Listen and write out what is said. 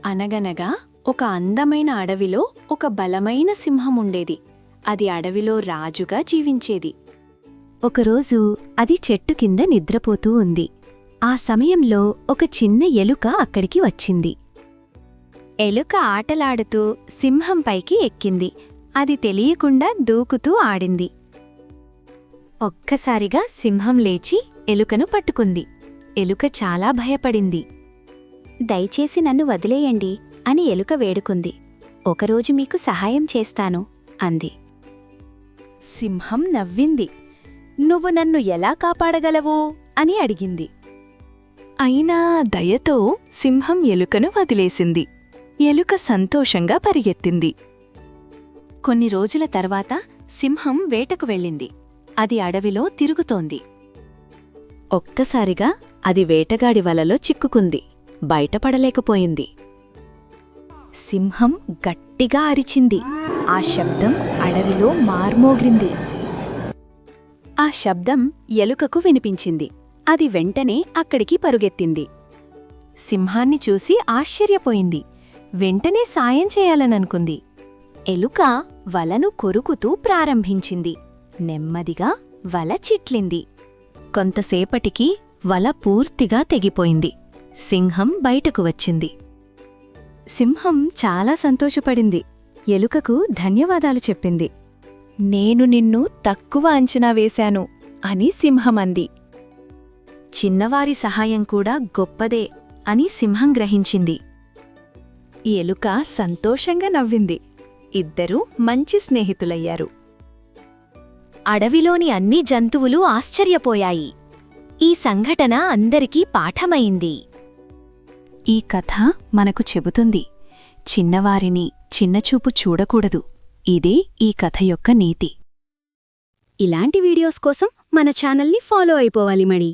అనగనగా ఒక అందమైన అడవిలో ఒక బలమైన సింహం ఉండేది. అది అడవిలో రాజుగా జీవించేది. ఒకరోజు అది చెట్టు కింద నిద్రపోతూ ఉంది. ఆ సమయంలో ఒక చిన్న ఎలుక అక్కడికి వచ్చింది. ఎలుక ఆటలాడుతూ సింహంపైకి ఎక్కింది. అది తెలియకుండా దూకుతూ ఆడింది. ఒక్కసారిగా సింహం లేచి ఎలుకను పట్టుకుంది. ఎలుక చాలా భయపడింది. దయచేసి నన్ను వదిలేయండి అని ఎలుక వేడుకుంది. ఒకరోజు మీకు సహాయం చేస్తాను అంది. సింహం నవ్వింది. నువ్వు నన్ను ఎలా కాపాడగలవు అని అడిగింది. అయినా దయతో సింహం ఎలుకను వదిలేసింది. ఎలుక సంతోషంగా పరిగెత్తింది. కొన్ని రోజుల తర్వాత సింహం వేటకు వెళ్ళింది. అది అడవిలో తిరుగుతోంది. ఒక్కసారిగా అది వేటగాడి వలలో చిక్కుకుంది. బయటపడలేకపోయింది. సింహం గట్టిగా అరిచింది. ఆ శబ్దం అడవిలో మార్మోగ్రింది. ఆ శబ్దం ఎలుకకు వినిపించింది. అది వెంటనే అక్కడికి పరుగెత్తింది. సింహాన్ని చూసి ఆశ్చర్యపోయింది. వెంటనే సాయం చేయాలననుకుంది. ఎలుక వలను కొరుకుతూ ప్రారంభించింది. నెమ్మదిగా వల చిట్లింది. కొంతసేపటికి వల పూర్తిగా తెగిపోయింది. సింహం బయటకు వచ్చింది. సింహం చాలా సంతోషపడింది. ఎలుకకు ధన్యవాదాలు చెప్పింది. నేను నిన్ను తక్కువ అంచనా వేశాను అని సింహమంది. చిన్నవారి సహాయం కూడా గొప్పదే అని సింహం గ్రహించింది. ఎలుక సంతోషంగా నవ్వింది. ఇద్దరూ మంచి స్నేహితులయ్యారు. అడవిలోని అన్ని జంతువులు ఆశ్చర్యపోయాయి. ఈ సంఘటన అందరికీ పాఠమైంది. ఈ కథ మనకు చెబుతుంది, చిన్నవారిని చిన్నచూపు చూడకూడదు. ఇదే ఈ కథ యొక్క నీతి. ఇలాంటి వీడియోస్ కోసం మన ఛానల్ని ఫాలో అయిపోవాలి మరి.